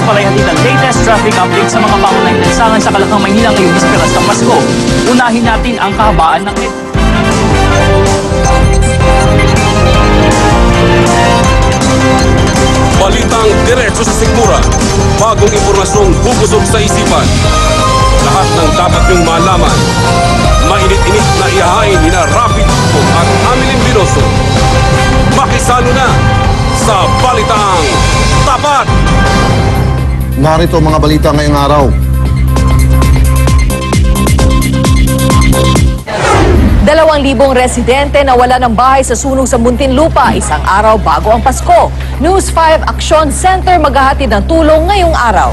palay hatid ang latest traffic update sa mga pangunahing lansangan sa Kalakang Maynila ngayong bisperas ng Pasko. Unahin natin ang kahabaan ng Balitang diretso sa sikmura. Bagong impormasyong bubusog sa isipan. Lahat ng dapat niyong malaman. Mainit-init na ihahain ni na Rapid at Amilin Binoso. Makisalo na sa Balitang Tapat! Narito mga balita ngayong araw. Dalawang libong residente nawala ng bahay sa sunog sa Muntinlupa isang araw bago ang Pasko. News 5 Action Center maghahatid ng tulong ngayong araw.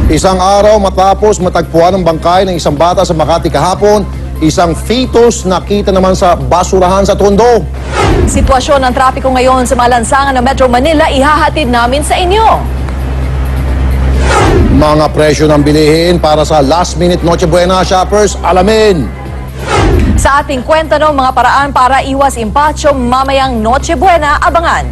Isang araw matapos matagpuan ng bangkay ng isang bata sa Makati kahapon, isang fetus nakita naman sa basurahan sa Tondo. Sitwasyon ng trapiko ngayon sa mga lansangan ng Metro Manila ihahatid namin sa inyo. Mga presyo ng bilihin para sa last-minute Noche Buena shoppers, alamin. Sa ating kwento ng mga paraan para iwas impatso mamayang Noche Buena, abangan.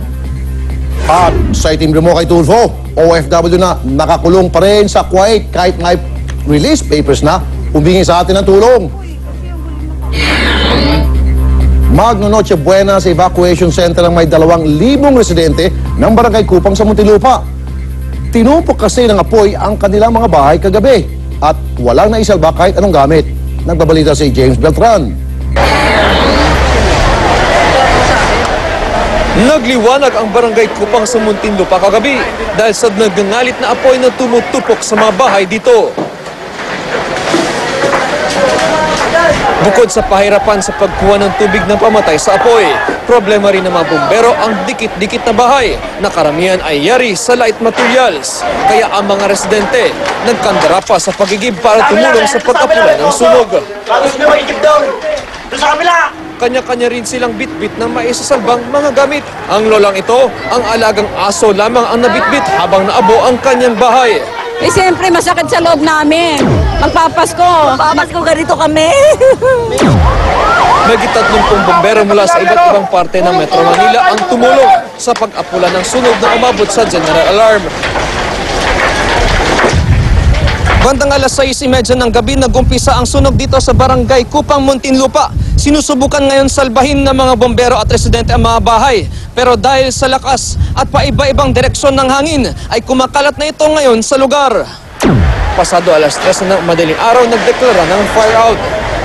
At sa itimbre mo kay Tulfo, OFW na nakakulong pa rin sa Kuwait kahit nga release papers na humingi sa atin ng tulong. Magno Noche Buena sa evacuation center ng may 2,000 residente ng Barangay Kupang sa Muntinlupa. Tinumpok kasi ng apoy ang kanilang mga bahay kagabi at walang naisalba kahit anong gamit. Nagbabalita si James Beltran. Nagliwanag ang Barangay Kupang sa Muntinlupa kagabi dahil sa nagngangalit na apoy na tumutupok sa mga bahay dito. Bukod sa pahirapan sa pagkuha ng tubig ng pamatay sa apoy, problema rin ng mga bumbero ang dikit-dikit na bahay na karamihan ay yari sa light materials. Kaya ang mga residente nagkandara pa sa pagigib para tumulong sa pag-apula ng sunog. Kanya-kanya rin silang bitbit ng maisasalbang mga gamit. Ang lolang ito, ang alagang aso lamang ang nabitbit habang naabo ang kanyang bahay. Eh, siyempre, masakit sa loob namin. Magpapasko. Magpapasko ganito kami. Naging 30 bumbero mula sa iba't ibang parte ng Metro Manila ang tumulong sa pag-apula ng sunog na umabot sa general alarm. Bandang alas 6:30 ng gabi nagumpisa ang sunog dito sa Barangay Kupang, Muntinlupa. Sinusubukan ngayon salbahin ng mga bombero at residente ang mga bahay. Pero dahil sa lakas at paiba-ibang direksyon ng hangin, ay kumakalat na ito ngayon sa lugar. Pasado alas 3 ng madaling araw, nagdeklara ng fire out.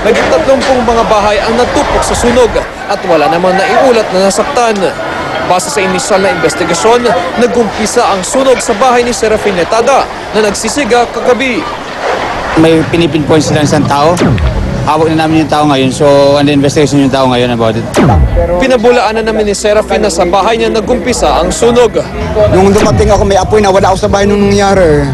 Naging 30 mga bahay ang natupok sa sunog at wala namang naiulat na nasaktan. Base sa inisyal na investigasyon, nagumpisa ang sunog sa bahay ni Serafin Letada na nagsisiga kagabi. May pinipinpoint sila ng isang tao. Hawak na namin yung tao ngayon, so under investigation yung tao ngayon about it. Pinabulaan na namin ni Serafin na sa bahay niya nagumpisa ang sunog. Nung dumating ako, may apoy na wala ako sa bahay nung nangyari.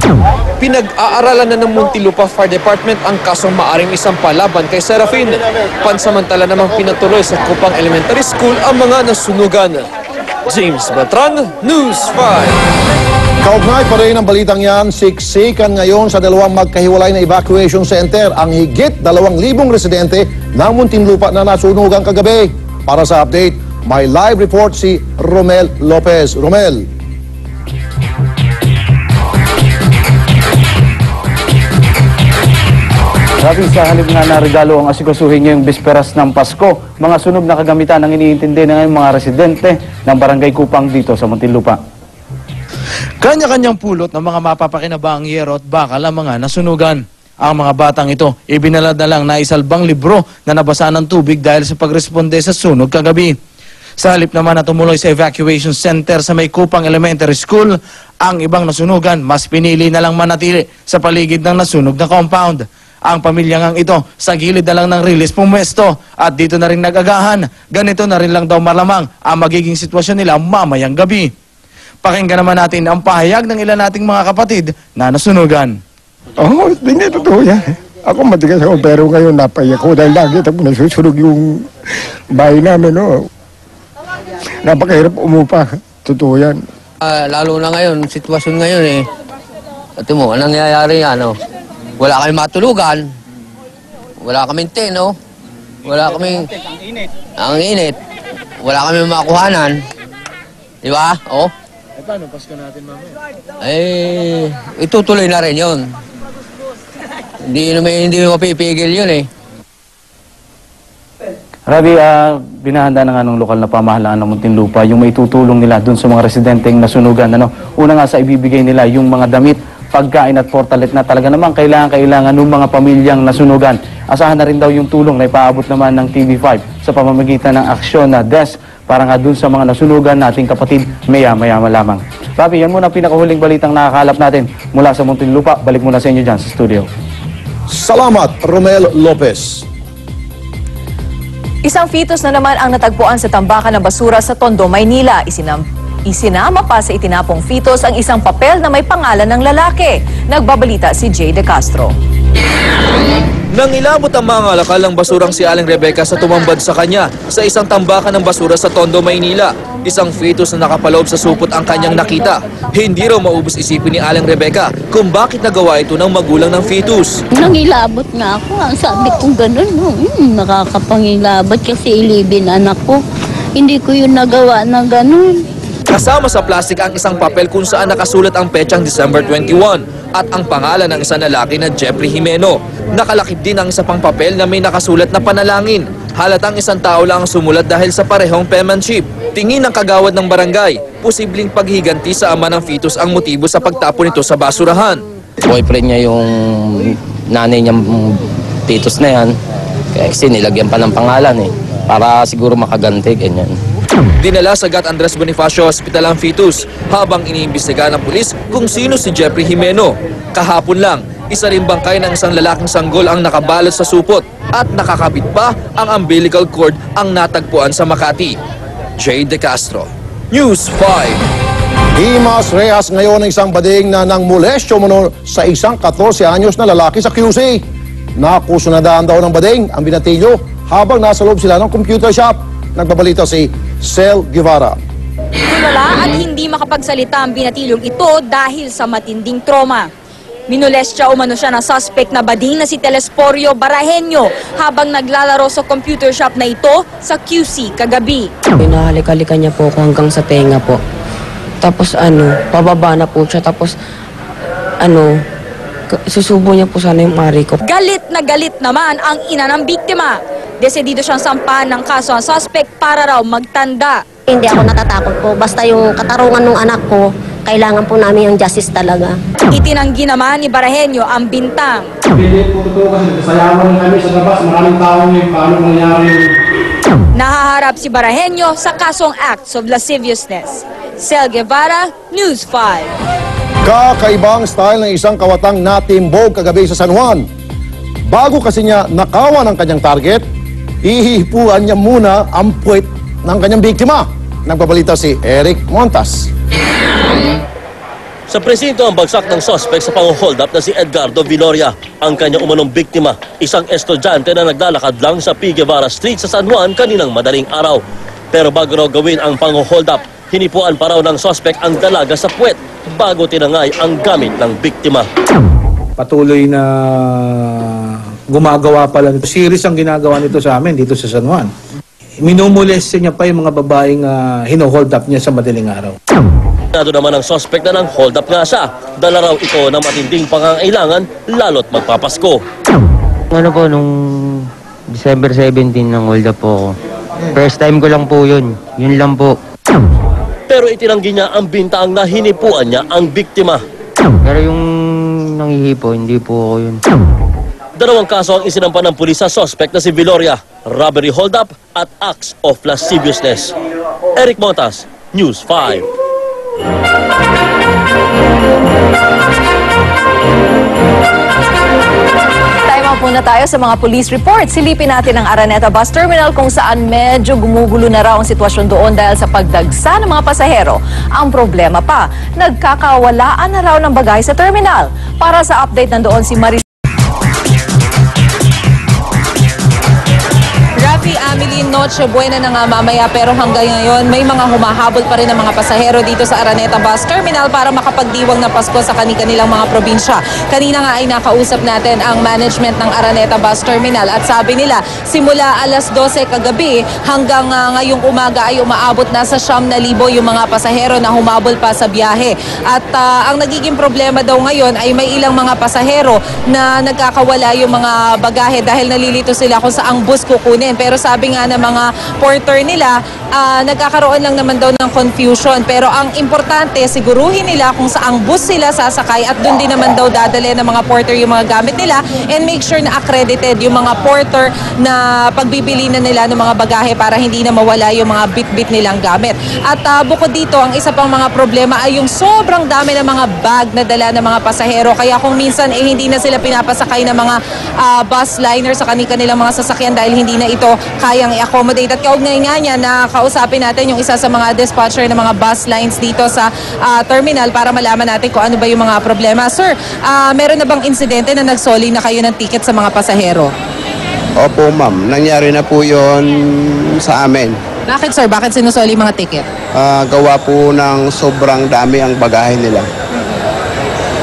Pinag-aaralan na ng Muntinlupa Fire Department ang kasong maaring isang palaban kay Serafin. Pansamantala namang pinatuloy sa Kupang Elementary School ang mga nasunugan. James Beltran, News 5. Kaugnay pa rin ang balitang yan, siksikan ngayon sa dalawang magkahiwalay na evacuation center ang higit 2,000 residente ng Muntinlupa na nasunugan kagabi. Para sa update, may live report si Romel Lopez. Romel. Grabe, sa halip nga na regalo ang asikasuhin ngayong bisperas ng Pasko, mga sunog na kagamitan ang iniintindi na ngayong mga residente ng Barangay Kupang dito sa Muntinlupa. Kanya-kanyang pulot ng mga mapapakinabang yero at bakal ang mga nasunugan. Ang mga batang ito, ibinalad na lang na isalbang libro na nabasa ng tubig dahil sa pagresponde sa sunog kagabi. Sa halip naman na tumuloy sa evacuation center sa may Kupang Elementary School, ang ibang nasunugan mas pinili na lang manatili sa paligid ng nasunog na compound. Ang pamilyang ito sa gilid na lang ng release pumwesto at dito na rin nag-agahan. Ganito na rin lang daw malamang ang magiging sitwasyon nila mamayang gabi. Pakinggan naman natin ang pahayag ng ilan nating mga kapatid na nasunugan. Oo, hindi totoo yan. Ako matigas ako pero ngayon napayak ko dahil lagi tapos nasusunog yung bahay namin. No? Napakahirap umupa. Totoo yan. Lalo na ngayon, sitwasyon ngayon eh. Ito mo, anong nangyayari yan? No? Wala kami matulugan. Wala kaming teno. Wala kaming... Ang init. Wala kami makuhanan. Di ba? Oh. paano Pasko natin mamaya? Itutuloy na rin yun. Hindi mo mapipigil yun eh. Rabi, binahanda na nga ng lokal na pamahalaan ng Muntinlupa yung may tutulong nila dun sa mga residenteng nasunugan. Una nga sa ibibigay nila yung mga damit, pagkain at portalet na talaga naman kailangan ng mga pamilyang nasunugan. Asahan na rin daw yung tulong na ipaabot naman ng TV5 sa pamamagitan ng aksyon na desk para nga dun sa mga nasunugan nating kapatid maya-maya lamang. Rabi, yan muna ang pinakahuling balitang nakakalap natin mula sa Muntinlupa. Balik muna sa inyo dyan sa studio. Salamat, Romel Lopez. Isang fetus na naman ang natagpuan sa tambakan ng basura sa Tondo, Maynila. Isinama pa sa itinapong fetus ang isang papel na may pangalan ng lalaki. Nagbabalita si Jay De Castro. Nang ilabot ang mga ngalakal ng basurang si Aling Rebecca sa tumambad sa kanya sa isang tambakan ng basura sa Tondo, Maynila. Isang fetus na nakapaloob sa supot ang kanyang nakita. Hindi raw maubos isipin ni Aling Rebecca kung bakit nagawa ito ng magulang ng fetus. Nang ilabot nga ako, ang sabi kong ganun, nakakapangilabot kasi ilibin anak ko. Hindi ko yun nagawa na ganun. Kasama sa plastic ang isang papel kung saan nakasulat ang petsang December 21 at ang pangalan ng isang lalaki na Jeffrey Jimeno. Nakalakip din ang isa pang papel na may nakasulat na panalangin. Halatang isang tao lang ang sumulat dahil sa parehong penmanship. Tingin ng kagawad ng barangay, posibleng paghiganti sa ama ng fetus ang motibo sa pagtapon nito sa basurahan. Boyfriend niya yung nanay niyang fetus na yan. Kasi nilagyan pa ng pangalan eh. Para siguro makaganti, ganyan. Dinala sa Gat Andres Bonifacio Hospital ang fetus habang iniimbestiga ng pulis kung sino si Jeffrey Jimeno. Kahapon lang, isa rin bangkay ng isang lalaking sanggol ang nakabalot sa supot at nakakabit pa ang umbilical cord ang natagpuan sa Makati. Jay De Castro, News 5. Himas rehas ngayon ng isang bading na nang molestyo mano sa isang 14 anyos na lalaki sa QC. Nakusunadaan daw ng bading ang binatilyo habang nasa loob sila ng computer shop. Nagbabalita si Sel Guevara. Tulala at hindi makapagsalita ang binatilyong ito dahil sa matinding trauma. Minolestya umano siya ng suspect na bading na si Telesporio Barahenyo habang naglalaro sa computer shop na ito sa QC kagabi. Pinahalik-halikan niya po ako hanggang sa tenga po. Tapos pababa na po siya. Tapos susubo niya po sana yung ari ko. Galit na galit naman ang ina ng biktima. Desidido siyang sampahan ng kaso ang suspect para raw magtanda. Hindi ako natatakot po. Basta yung katarungan ng anak ko, kailangan po namin yung justice talaga. Itinanggi naman ni Barahenyo ang bintang. Hindi po totoo kasi nasayawan kami sa labas. Maraming tao ngayon paano nangyari. Nahaharap si Barahenyo sa kasong acts of lasciviousness. Sel Guevara, News 5. Kakaibang style ng isang kawatang natimbog kagabi sa San Juan. Bago kasi niya nakawan ang kanyang target, hihipuan niya muna ang puwet ng kanyang biktima. Nagbabalita si Eric Montas. Sa presinto ang bagsak ng suspect sa pang-hold up na si Edgardo Viloria. Ang kanyang umanong biktima, isang estudyante na naglalakad lang sa P. Guevara Street sa San Juan kaninang madaling araw. Pero bago raw gawin ang pang-hold up, hinipuan pa raw ng suspect ang dalaga sa puwet bago tinangay ang gamit ng biktima. Patuloy na gumagawa pala nito. Series ang ginagawa nito sa amin dito sa San Juan. Minumuleste niya pa yung mga babaeng hino-hold up niya sa madaling araw. Nado naman ang suspect na nang hold up nga siya. Dala raw ito ng matinding pangangailangan lalo't magpapasko. Nung December 17 nang hold up po ako. First time ko lang po yun. Yun lang po. Pero itinanggi niya ang bintang na hinipuan niya ang biktima. Pero yung nangihipo, hindi po ako yun. Dalawang kaso ang isinampa ng pulis sa suspect na si Viloria, robbery hold-up at acts of lasciviousness. Eric Montas, News 5. Time out muna tayo sa mga police report. Silipin natin ang Araneta Bus Terminal kung saan medyo gumugulo na raw ang sitwasyon doon dahil sa pagdagsa ng mga pasahero. Ang problema pa, nagkakawalaan na raw ng bagay sa terminal. Para sa update nandoon si Maris. Rafi Amelie Nola Noche Buena na nga mamaya pero hanggang ngayon may mga humahabol pa rin ng mga pasahero dito sa Araneta Bus Terminal para makapagdiwang ng Pasko sa kanilang mga probinsya. Kanina nga ay nakausap natin ang management ng Araneta Bus Terminal at sabi nila simula alas 12 kagabi hanggang ngayong umaga ay umaabot na sa 9,000 yung mga pasahero na humabol pa sa biyahe. At ang nagiging problema daw ngayon ay may ilang mga pasahero na nagkakawala yung mga bagahe dahil nalilito sila kung saang bus kukunin. Pero sabi nga ng mga porter nila, nagkakaroon lang naman daw ng confusion. Pero ang importante, siguruhin nila kung saang bus sila sasakay at doon din naman daw dadali ng mga porter yung mga gamit nila and make sure na accredited yung mga porter na pagbibili na nila ng mga bagahe para hindi na mawala yung mga bit-bit nilang gamit. At bukod dito, ang isa pang mga problema ay yung sobrang dami ng mga bag na dala ng mga pasahero. Kaya kung minsan hindi na sila pinapasakay ng mga bus liner sa kanilang mga sasakyan dahil hindi na ito kayang i-accommodate. At kaugnay nga niya na kausapin natin yung isa sa mga dispatcher ng mga bus lines dito sa terminal para malaman natin kung ano ba yung mga problema. Sir, meron na bang insidente na nagsoli na kayo ng ticket sa mga pasahero? Opo ma'am, nangyari na po yon sa amin. Bakit sir? Bakit sinusoli yung mga ticket? Gawa po ng sobrang dami ang bagahe nila.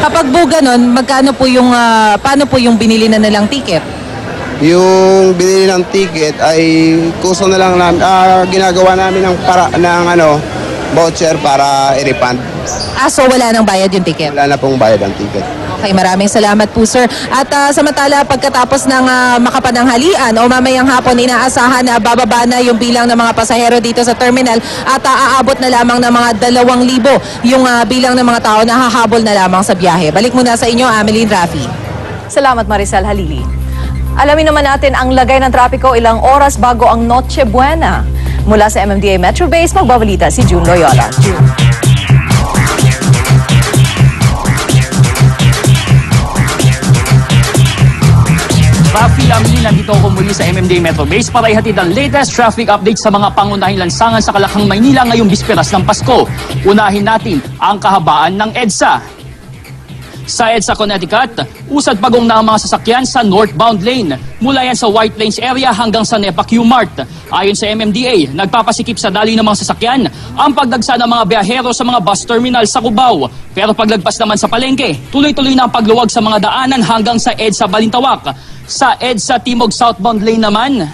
Kapag po ganun, magkano po yung, paano po yung binili na nilang ticket? Yung binili ng ticket ay kuso na lang namin, ginagawa namin ng voucher para i-refund. So wala nang bayad yung ticket? Wala na pong bayad ang ticket. Okay, maraming salamat po sir. At samantala pagkatapos ng makapananghalian o mamayang hapon, inaasahan na bababa na yung bilang ng mga pasahero dito sa terminal at aabot na lamang ng mga 2,000 yung bilang ng mga tao na hahabol na lamang sa biyahe. Balik muna sa inyo, Ameline, Rafi. Salamat Maricel Halili. Alamin naman natin ang lagay ng trapiko ilang oras bago ang Noche Buena. Mula sa MMDA Metro Base, magbabalita si June Loyola. Rafi Ameline, nandito ako muli sa MMDA Metro Base para ihatid ang latest traffic update sa mga pangunahing lansangan sa Kalakhang, Maynila ngayong bisperas ng Pasko. Unahin natin ang kahabaan ng EDSA. Sa EDSA Connecticut, usad pagong na ang mga sasakyan sa northbound lane. Mula yan sa White Plains area hanggang sa NEPA Q-Mart. Ayon sa MMDA, nagpapasikip sa daloy ng mga sasakyan ang pagdagsa ng mga biyahero sa mga bus terminal sa Cubao. Pero paglagpas naman sa palengke, tuloy-tuloy na ang pagluwag sa mga daanan hanggang sa EDSA Balintawak. Sa EDSA Timog Southbound Lane naman,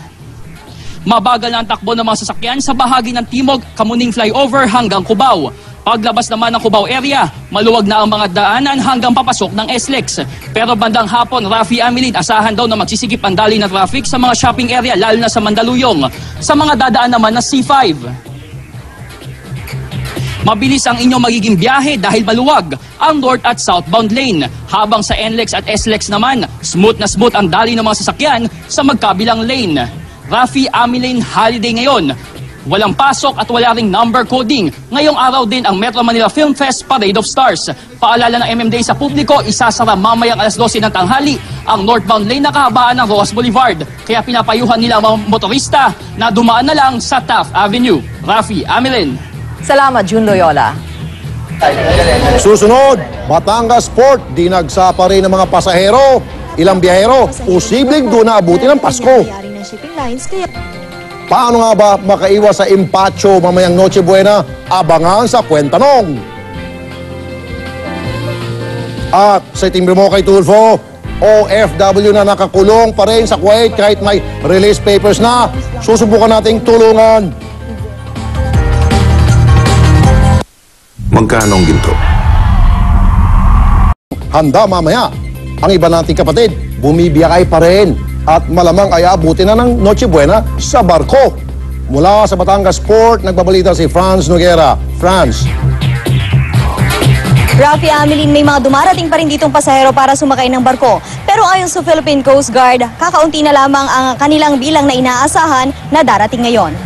mabagal na ang takbo ng mga sasakyan sa bahagi ng Timog Kamuning Flyover hanggang Cubao. Paglabas naman ng Cubao area, maluwag na ang mga daanan hanggang papasok ng SLEX. Pero bandang hapon, Rafi Ameline, asahan daw na magsisigip ang daloy na traffic sa mga shopping area, lalo na sa Mandaluyong. Sa mga dadaan naman na C5. Mabilis ang inyong magiging biyahe dahil maluwag ang north at southbound lane. Habang sa NLEX at SLEX naman, smooth na smooth ang daloy ng mga sasakyan sa magkabilang lane. Rafi Ameline, holiday ngayon. Walang pasok at wala ring number coding. Ngayong araw din ang Metro Manila Film Fest Parade of Stars. Paalala ng MMDA sa publiko, isasara mamayang alas 12 ng tanghali ang northbound lane na kahabaan ng Rojas Boulevard. Kaya pinapayuhan nila ang mga motorista na dumaan na lang sa Taft Avenue. Rafi Ameline. Salamat, June Loyola. Susunod, Batangas Port, dinagsa pa rin ng mga pasahero. Ilang biyahero, posibleng doon na abutin ng Pasko. Paano nga ba makaiwas sa impacho mamayang Noche Buena? Abangan sa Kwentanong. At sa timbre mo kay Tulfo, OFW na nakakulong pa rin sa Kuwait kahit may release papers na. Susubukan nating tulungan. Magkano ang ginto? Handa mamaya. Ang iba nating kapatid, bumibiyakay pa rin. At malamang ay abutin na ng Noche Buena sa barko. Mula sa Batangas Port, nagbabalita si Franz Noguera. Franz. Rafi Ameline, may mga dumarating pa rin ditong pasahero para sumakay ng barko. Pero ayon sa Philippine Coast Guard, kakaunti na lamang ang kanilang bilang na inaasahan na darating ngayon.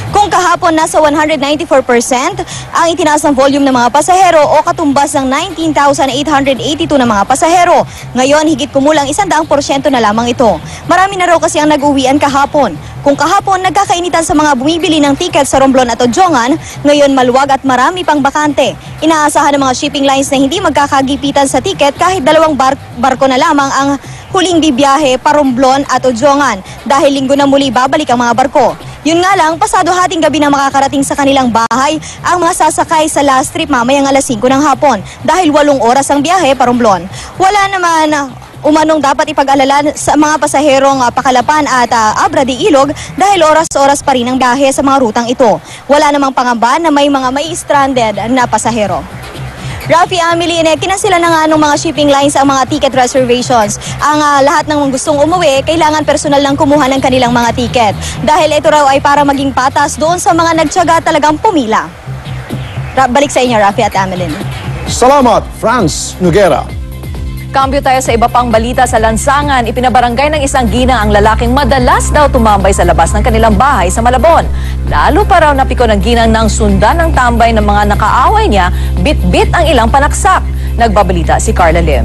Kung kahapon nasa 194% ang itinaas ng volume ng mga pasahero o katumbas ng 19,882 na mga pasahero, ngayon higit kumulang 100% na lamang ito. Marami na raw kasi ang nag-uwian kahapon. Kung kahapon nagkakainitan sa mga bumibili ng tiket sa Romblon at Odjongan, ngayon maluwag at marami pang bakante. Inaasahan ng mga shipping lines na hindi magkakagipitan sa tiket kahit dalawang barko na lamang ang huling bibiyahe pa Romblon at Odjongan dahil linggo na muli babalik ang mga barko. Yun nga lang, pasado hating gabi na makakarating sa kanilang bahay ang mga sasakay sa last trip mamayang alas 5 ng hapon dahil 8 oras ang biyahe pa Romblon. Wala naman umanong dapat ipag-alala sa mga pasaherong Pakalapan at Abra de Ilog dahil oras-oras pa rin ang biyahe sa mga rutang ito. Wala namang pangamba na may mga stranded na pasahero. Rafi, Amelie, kinasila na nga ng mga shipping lines ang mga ticket reservations. Ang lahat ng gustong umuwi, kailangan personal lang kumuha ng kanilang mga ticket. Dahil ito raw ay para maging patas doon sa mga nagtiyaga talagang pumila. Balik sa inyo, Rafi at Amelie. Salamat, Franz Noguera. Kambyo tayo sa iba pang balita sa lansangan. Ipinabarangay ng isang ginang ang lalaking madalas daw tumambay sa labas ng kanilang bahay sa Malabon. Lalo pa raw napiko ng ginang ng sundan ng tambay ng mga nakaaway niya, bit-bit ang ilang panaksak. Nagbabalita si Carla Lim.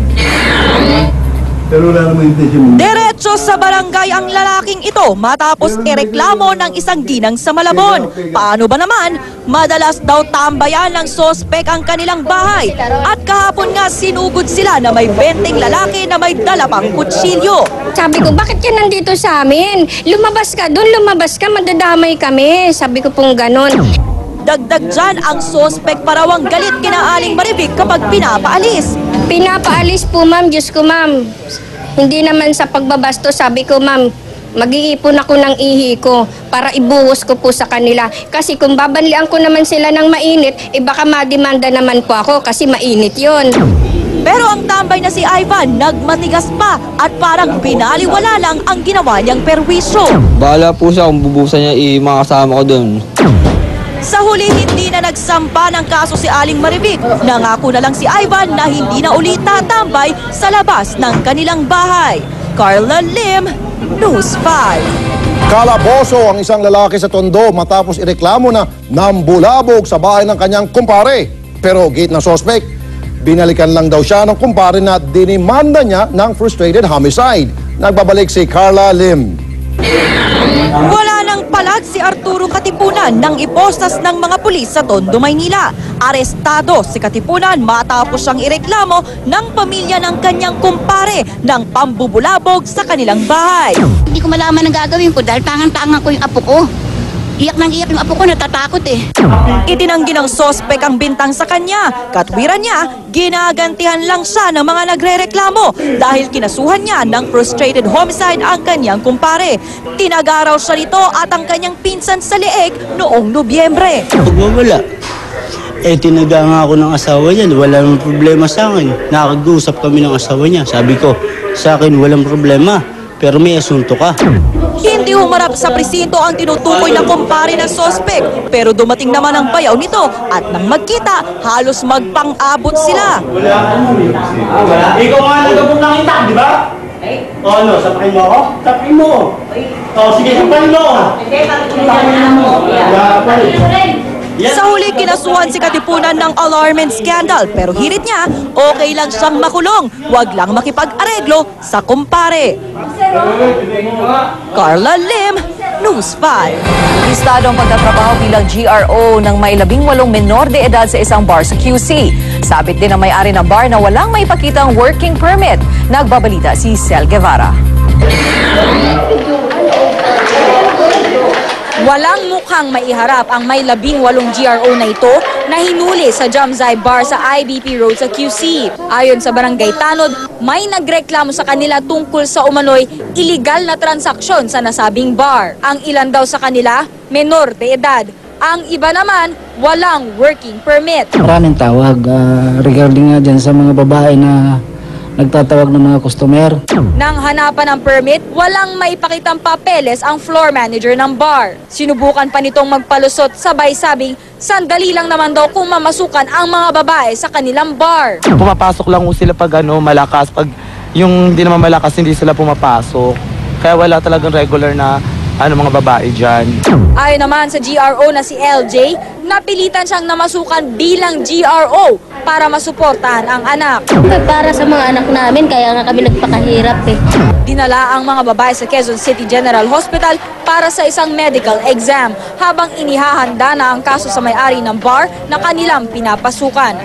Diretso sa barangay ang lalaking ito matapos ireklamo ng isang ginang sa Malabon. Paano ba naman? Madalas daw tambayan ng sospek ang kanilang bahay. At kahapon nga sinugod sila na may 20 lalaki na may dala pang kutsilyo. Sabi ko, bakit ka nandito sa amin? Lumabas ka doon, lumabas ka, madadamay kami. Sabi ko pong ganon. Dagdag dyan, ang sospek pa raw ang galit kina Aling Maribik kapag pinapaalis. Pinapaalis po, ma'am. Diyos ko, ma'am. Hindi naman sa pagbabasto. Sabi ko, ma'am, mag-iipon ako ng ihi ko para ibuhos ko po sa kanila. Kasi kung babanlian ko naman sila ng mainit, baka mademanda naman po ako kasi mainit yon. Pero ang tambay na si Ivan, nagmatigas pa at parang binaliwala lang ang ginawa niyang perwisyo. Bahala po siya kung bubusan niya mga kasama ko doon. Sa huli, hindi na nagsampa ng kaso si Aling Maribik. Nangako na lang si Ivan na hindi na ulit tatambay sa labas ng kanilang bahay. Carla Lim, News 5. Kalaboso ang isang lalaki sa Tondo matapos ireklamo na nambulabog sa bahay ng kanyang kumpare. Pero gate ng sospek, binalikan lang daw siya ng kumpare na dinimanda niya ng frustrated homicide. Nagbabalik si Carla Lim. Wala nang palag si Arturo Katipunan nang ipostas ng mga pulis sa Tondo, Maynila. Arestado si Katipunan matapos siyang ireklamo ng pamilya ng kanyang kumpare ng pambubulabog sa kanilang bahay. Hindi ko malaman ang gagawin ko dahil tangan-tangan ko yung apo ko. Iyak nang iyak yung apo ko, natatakot eh. Itinanggi ng sospek ang bintang sa kanya. Katwiran niya, ginagantihan lang siya ng mga nagrereklamo dahil kinasuhan niya ng frustrated homicide ang kanyang kumpare. Tinagaraw siya nito at ang kanyang pinsan sa leeg noong Nobyembre. Pagwawala. Tinaga nga ako ng asawa niya. Walang problema sa akin. Nakag-usap kami ng asawa niya. Sabi ko, sa akin walang problema. Pero may asunto ka. Hindi humarap sa presinto ang tinutukoy na kumpare ng sospek. Pero dumating naman ang bayaw nito at nang magkita, halos magpang-abot sila. Ikaw nga nagabog ng kita, di ba? O ano, sapakin mo ako? Sapakin mo. O sige, sapakin mo. Sa huli, kinasuhan si Katipunan ng alarm and scandal. Pero hirit niya, okay lang siyang makulong. Huwag lang makipag-areglo sa kumpare. Carla Lim, News 5. Listado ang pagtatrabaho bilang GRO ng may 18 menor de edad sa isang bar sa QC. Sabit din ang may-ari ng bar na walang maipakitang working permit. Nagbabalita si Sel Guevara. Walang mukhang maiharap ang may 18 GRO na ito na hinuli sa Jamzai Bar sa IBP Road sa QC. Ayon sa Barangay Tanod, may nagreklamo sa kanila tungkol sa umano'y illegal na transaksyon sa nasabing bar. Ang ilan daw sa kanila, menor de edad. Ang iba naman, walang working permit. Maraming tawag regarding nga dyan sa mga babae na nagtatawag ng mga customer. Nang hanapan ng permit, walang maipakitang papeles ang floor manager ng bar. Sinubukan pa nitong magpalusot, sabay sabing sandali lang naman daw kung mamasukan ang mga babae sa kanilang bar. Pumapasok lang sila pag malakas, pag yung hindi naman malakas hindi sila pumapasok. Kaya wala talagang regular na mga babae dyan. Ayon naman sa GRO na si LJ, napilitan siyang namasukan bilang GRO para masuportahan ang anak. Para sa mga anak namin, kaya nga kami nagpakahirap eh. Dinala ang mga babae sa Quezon City General Hospital para sa isang medical exam habang inihahanda na ang kaso sa may-ari ng bar na kanilang pinapasukan.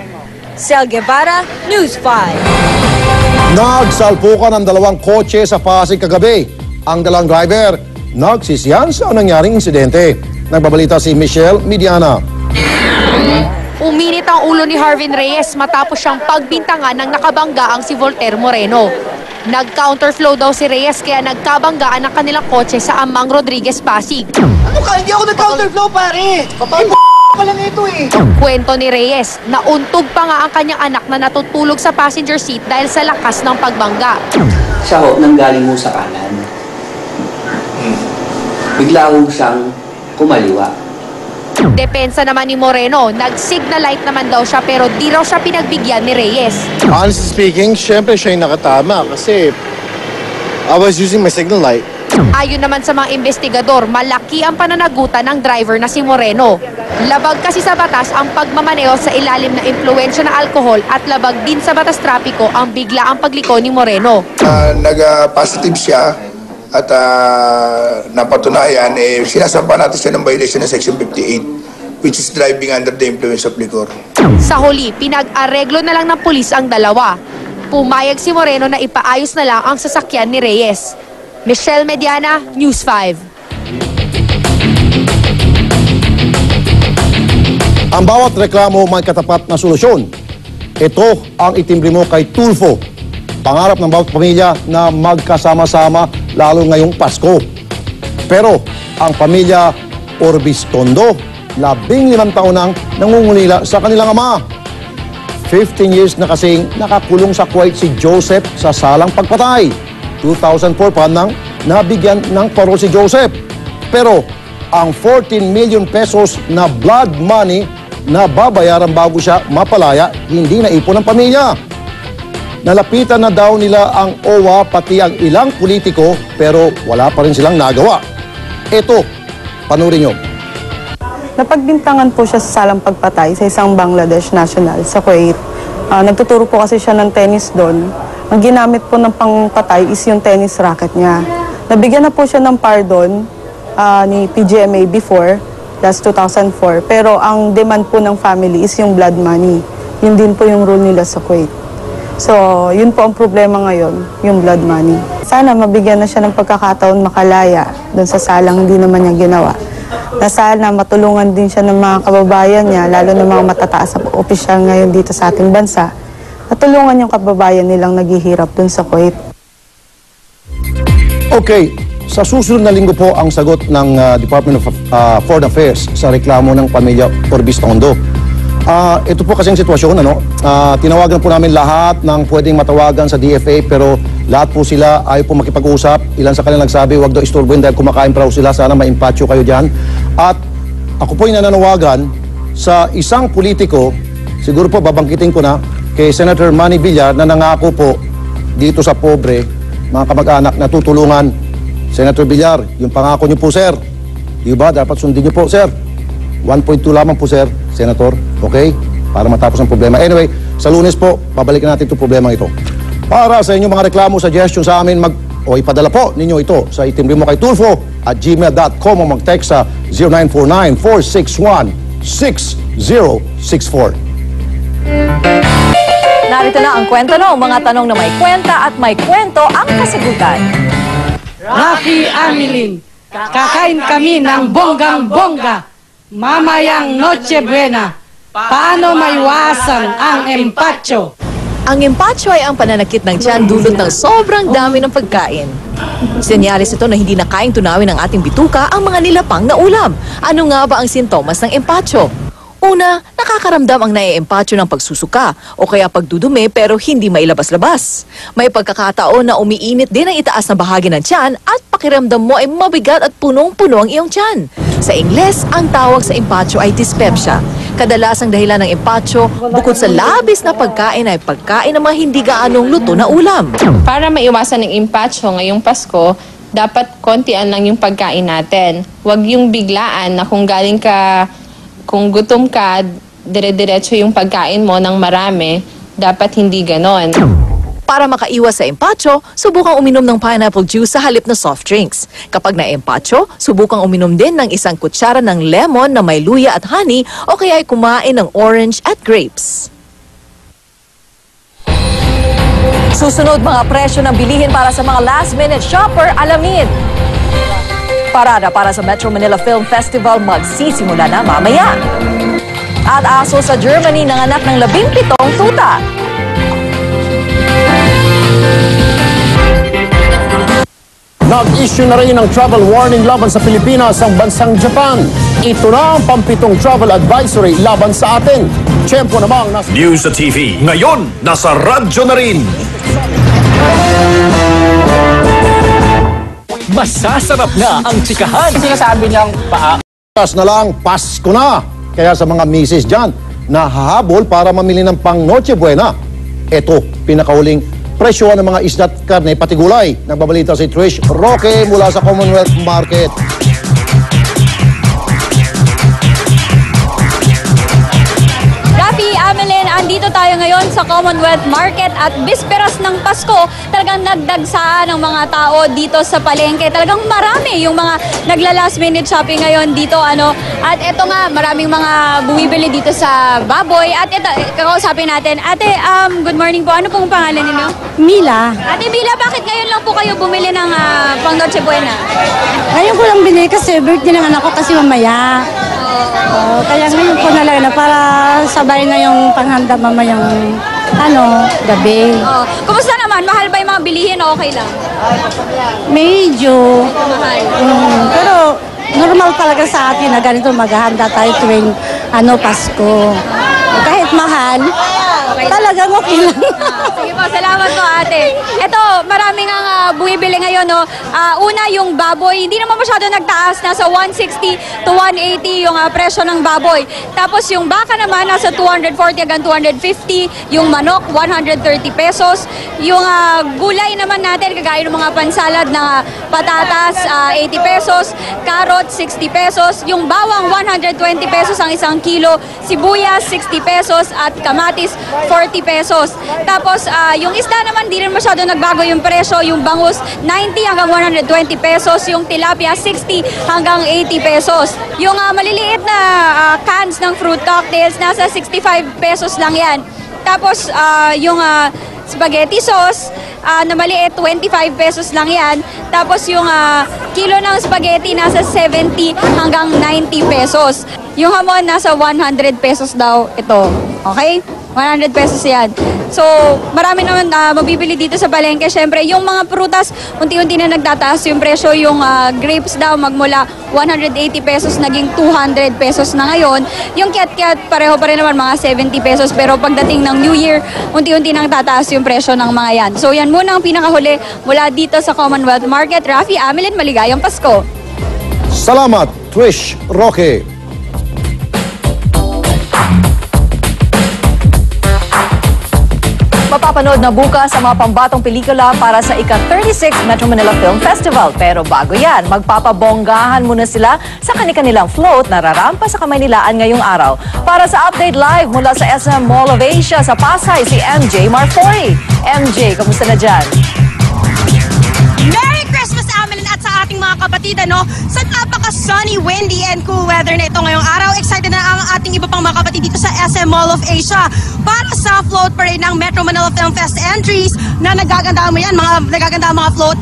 Sel Guevara, News 5. Nagsalpukan ang dalawang kotse sa Pasig kagabi. Ang dalang driver, nagsisiyan sa nangyaring insidente. Nagbabalita si Michelle Mediana. Uminit ang ulo ni Harvin Reyes matapos siyang pagbintangan ng nakabanggaang si Voltaire Moreno. Nag-counterflow daw si Reyes kaya nagkabanggaan ang kanilang kotse sa Amang Rodriguez Pasig. Ano ka? Hindi ako nag-counterflow, pare! Pa lang ito eh! Kwento ni Reyes, nauntog pa nga ang kanyang anak na natutulog sa passenger seat dahil sa lakas ng pagbangga. Siya ho, nanggaling mo sa kanan. Bigla ho siyang kumaliwa. Depensa naman ni Moreno, nag-signal light naman daw siya pero di raw siya pinagbigyan ni Reyes. Honestly speaking, syempre siya yung nakatama kasi I was using my signal light. Ayon naman sa mga investigador, malaki ang pananagutan ng driver na si Moreno. Labag kasi sa batas ang pagmamaneo sa ilalim na impluwensya ng alkohol at labag din sa batas trapiko ang biglaang pagliko ni Moreno. Nag-positive siya at napatunayan, sinasampa natin siya ng violation ng Section 58, which is driving under the influence of liquor. Sa huli, pinag-areglo na lang ng pulis ang dalawa. Pumayag si Moreno na ipaayos na lang ang sasakyan ni Reyes. Michelle Mediana, News 5. Ang bawat reklamo may katapat na solusyon. Ito ang itimbre mo kay Tulfo. Pangarap ng bawat pamilya na magkasama-sama lalo ngayong Pasko. Pero ang pamilya Orbistondo, 15 taon nang nangungulila sa kanilang ama. 15 years na kasing nakakulong sa Kuwait si Joseph sa salang pagpatay. 2004 pa nang nabigyan ng parol si Joseph. Pero ang 14 million pesos na blood money na babayaran bago siya mapalaya, hindi naipon ng pamilya. Nalapitan na daw nila ang OWA pati ang ilang politiko pero wala pa rin silang nagawa. Ito, panurin nyo. Napagbintangan po siya sa salang pagpatay sa isang Bangladesh national sa Kuwait. Nagtuturo po kasi siya ng tennis doon. Ang ginamit po ng pangpatay is yung tennis racket niya. Nabigyan na po siya ng pardon ni PGMA before, last 2004. Pero ang demand po ng family is yung blood money. Yun din po yung rule nila sa Kuwait. So, yun po ang problema ngayon, yung blood money. Sana mabigyan na siya ng pagkakataon makalaya doon sa salang hindi naman niya ginawa. Na sana matulungan din siya ng mga kababayan niya, lalo ng mga matataas na opisyal ngayon dito sa ating bansa, natulungan yung kababayan nilang naghihirap doon sa Kuwait. Okay, sa susunod na linggo po ang sagot ng Department of Foreign Affairs sa reklamo ng pamilya Orbistondo. Ito po kasing sitwasyon, tinawagan po namin lahat ng pwedeng matawagan sa DFA pero lahat po sila ayaw po makipag-usap. Ilan sa kanila nagsabi, wag daw istorbohin dahil kumakain pa raw sila, sana maimpatyo kayo dyan. At ako po yung nananawagan sa isang politiko, siguro po babangkitin ko na, kay Senator Manny Villar na nangako po dito sa pobre, mga kamag-anak na tutulungan. Senator Villar, yung pangako niyo po, sir. Di ba? Dapat sundin niyo po, sir. 1.2 lamang po, sir, Senator. Okay? Para matapos ang problema. Anyway, sa Lunes po, babalikan natin itong problema ito. Para sa inyong mga reklamo, suggestion sa amin, ipadala po ninyo ito sa itimbre mo kay tulfo@gmail.com o mag-text sa 0949-461-6064. Narito na ang kwento ng mga tanong na may kwenta at may kwento ang kasagutan. Rafi Amilin, kakain kami ng bonggang-bongga. Mamayang Noche Buena, paano maiwasan ang empacho? Ang empacho ay ang pananakit ng tiyan dulot ng sobrang dami ng pagkain. Senyales ito na hindi na kayang tunawin ng ating bituka ang mga nilapang na ulam. Ano nga ba ang sintomas ng empacho? Una, nakakaramdam ang nai-empacho ng pagsusuka o kaya pagdudumi pero hindi mailabas-labas. May pagkakataon na umiinit din ang itaas na bahagi ng tiyan at pakiramdam mo ay mabigat at punong-puno ang iyong tiyan. Sa Ingles, ang tawag sa empacho ay dyspepsia. Kadalasang dahilan ng empacho, bukod sa labis na pagkain ay pagkain ng mga hindi gaanong luto na ulam. Para maiwasan ng empacho ngayong Pasko, dapat kontian lang yung pagkain natin. Huwag yung biglaan na kung gutom ka, dire-diretso yung pagkain mo ng marami, dapat hindi ganon. Para makaiwas sa empacho, subukang uminom ng pineapple juice sa halip na soft drinks. Kapag na-empacho, subukang uminom din ng isang kutsara ng lemon na may luya at honey o kaya ay kumain ng orange at grapes. Susunod mga presyo ng bilihin para sa mga last-minute shopper, alamin. Parada para sa Metro Manila Film Festival magsisimula na mamaya. At aso sa Germany nanganak ng 17 tuta. Nag-issue na rin ng travel warning laban sa Pilipinas ang bansang Japan. Ito na ang pampitong travel advisory laban sa atin. Tiyempo namang nasa News sa TV, ngayon nasa radyo na rin. Masasarap na ang tsikahan. Sinasabi niyang paas na lang, Pasko na. Kaya sa mga misis dyan, nahahabol para mamili ng pang Noche Buena. Ito, pinakahuling presyo ng mga isda at karne pati gulay. Nagbabalita si Trish Roque mula sa Commonwealth Market. Rafi, Amelin, andito tayo ngayon sa Commonwealth Market at bisperas ng Pasko, talagang nagdagsaan ng mga tao dito sa palengke. Talagang marami yung mga nagla-last minute shopping ngayon dito. At ito nga, maraming mga bumibili dito sa baboy. At ito, kakausapin natin. Ate, good morning po. Ano pong pangalan ninyo? Mila. Ate Mila, bakit ngayon lang po kayo bumili ng pang Noche Buena? Ngayon ko lang binili kasi birthday ng anak ko kasi mamaya. Kaya ngayon ko na lang na para sabay na yung panghanda mamayang gabi. Kumusta naman? Mahal ba yung mga bilihin o okay lang? Medyo. Mahal. Pero normal talaga sa atin na ganito maghahanda tayo tuwing Pasko. Kahit mahal, talagang okay lang. Sige po, salamat po ate. Ito, maraming nga bumibili ngayon. Una, yung baboy, hindi naman masyado nagtaas. Nasa 160 to 180 yung presyo ng baboy. Tapos yung baka naman, nasa 240 hanggang 250. Yung manok, 130 pesos. Yung gulay naman natin, kagaya ng mga pansalad na patatas, 80 pesos. Carrot, 60 pesos. Yung bawang, 120 pesos ang isang kilo. Sibuyas, 60 pesos. At kamatis, 40 pesos. Tapos, yung isda naman, di rin masyado nagbago yung presyo. Yung bangus, 90 hanggang 120 pesos. Yung tilapia, 60 hanggang 80 pesos. Yung maliliit na cans ng fruit cocktails, nasa 65 pesos lang yan. Tapos, yung spaghetti sauce, na maliit, 25 pesos lang yan. Tapos, yung kilo ng spaghetti, nasa 70 hanggang 90 pesos. Yung hamon, nasa 100 pesos daw ito. Okay? 100 pesos yan. So, marami naman mabibili dito sa palengke. Siyempre, yung mga prutas, unti-unti na nagtataas yung presyo. Yung grapes daw, magmula 180 pesos, naging 200 pesos na ngayon. Yung kiat-kiat, pareho pa rin naman, mga 70 pesos. Pero pagdating ng New Year, unti-unti nang tataas yung presyo ng mga yan. So, yan muna ang pinakahuli mula dito sa Commonwealth Market. Rafi, Amelin, maligayang Pasko. Salamat, Trish Roque. Mapapanood na bukas ang mga pambatong pelikula para sa ika-36 Metro Manila Film Festival. Pero bago yan, magpapabonggahan muna sila sa kanilang float na rarampa sa Kamaynilaan ngayong araw. Para sa update live mula sa SM Mall of Asia sa Pasay, si MJ Marfori. MJ, kamusta na dyan? Merry Christmas, Amelin, at sa ating mga kapatid, sa napaka-sunny, windy, and cool weather na ito ngayong araw. Excited na ang ating iba pang mga kapatid dito sa SM Mall of Asia para sa float parade ng Metro Manila Film Fest entries na nagaganda mo yan, nagaganda mga float,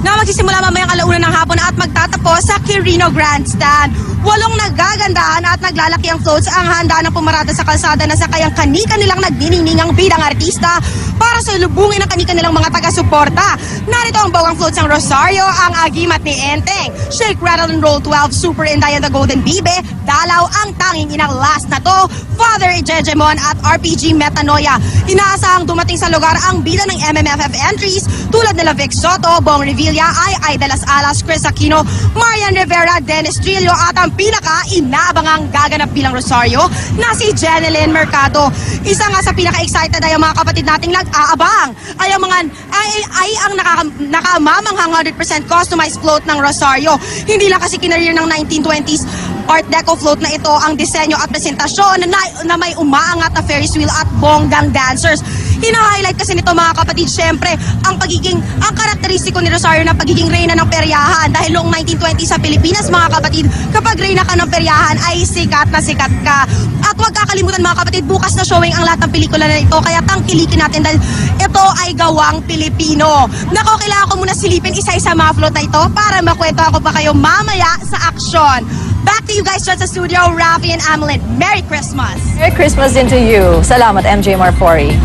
na magsisimula mamayang alauna ng hapon at magtatapos sa Quirino Grandstand. 8 nagagandaan at naglalaki ang floats ang handa ng pumarada sa kalsada na sakayang kani-kanilang nagniningang bilang artista para sa lubungin ng kani-kanilang mga taga-suporta. Narito ang bawang floats ng Rosario, ang Agimat ni Enteng, Shake, Rattle and Roll 12, Super Inday and the Golden Bibe, Dalaw ang tanging inang last na to, Father Ijejemon at RPG Metanoia. Inaasahang dumating sa lugar ang bida ng MMFF entries tulad nila Vic Soto, Bong Revilla, Ay de las Alas, Chris Aquino, Marian Rivera, Dennis Trillo at ang pinaka-inaabangang gaganap bilang Rosario na si Jeneline Mercado. Isa nga sa pinaka-excited ay ang mga kapatid nating nag-aabang ay ang nakamamanghang 100% customized float ng Rosario. Hindi lang kasi kinareer ng 1920s Art Deco float na ito ang disenyo at presentasyon na may umaangat na Ferris wheel at bonggang dancers. Hina-highlight kasi nito mga kapatid, syempre, ang karakteristiko ni Rosario na pagiging reyna ng peryahan. Dahil noong 1920 sa Pilipinas, mga kapatid, kapag reyna ka ng peryahan ay sikat na sikat ka. At huwag kakalimutan mga kapatid, bukas na showing ang lahat ng pelikula na ito, kaya tangkilikin natin dahil ito ay gawang Pilipino. Nako, kailangan ko muna silipin isa-isa mga float na ito para makwento ako pa kayo mamaya sa aksyon. Back to you guys dyan sa studio, Rafi and Amelin. Merry Christmas! Merry Christmas din to you. Salamat, MJ Marfori.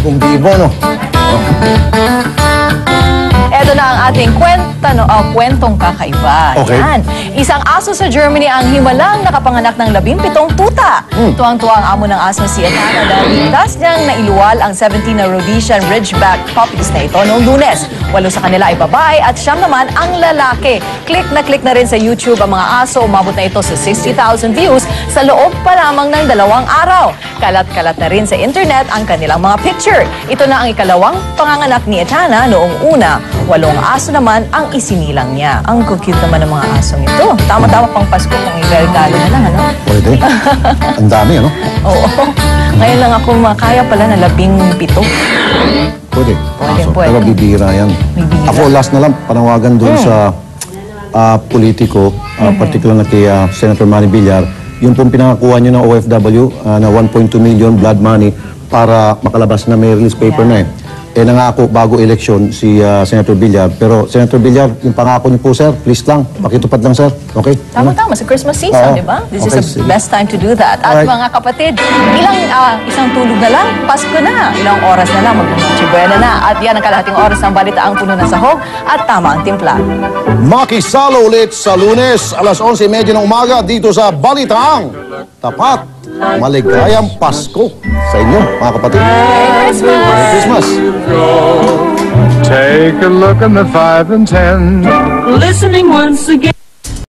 Kung bibo, no? Ito na ang ating kwentong kakaiba. Okay. Yan. Isang aso sa Germany ang himalang nakapanganak ng 17 tuta. Tuwang-tuwa ang amo ng aso si Etana dahil ligtas niyang nailuwal ang 17 na Rhodesian Ridgeback puppies na ito noong Lunes. 8 sa kanila ay babae at 9 naman ang lalaki. Click na rin sa YouTube ang mga aso. Umabot na ito sa 60,000 views sa loob pa lamang ng 2 araw. Kalat-kalat na rin sa internet ang kanilang mga picture. Ito na ang ikalawang panganganak ni Etana noong una. 8 aso naman ang isinilang niya. Ang cute naman ng mga asong ito. Tama-tama pang Pasko kung iregalo na lang, ano? Pwede. Ang dami, ano? Oo. Ngayon lang ako makaya pala na 17. Pwede. Pwede. Pero bibira yan. Ako, last na lang, panawagan doon sa politiko, particular na kay Senator Manny Villar, yung pong pinangakuha nyo ng OFW na 1.2 million blood money para makalabas na may release paper na eh. Nangako bago eleksyon si Senator Villar. Pero Senator Villar, yung pangako niyo po, sir, please lang, pakitupad lang, sir. Okay? Tama-tama, sa Christmas season, di ba? This is the best time to do that. At mga kapatid, isang tulog na lang, Pasko na. Ilang oras na lang, mag-Noche Buena na. At yan ang kalahating oras ng balitaang puno ng sahog at tama ang timpla. Makisalo ulit sa Lunes, alas 11:30 ng umaga dito sa Balitaang Tapat. Maligayang Pasko sa inyo, mga kapatid. Merry Christmas! Merry Christmas! Take a look at the 5 and 10. Listening once again.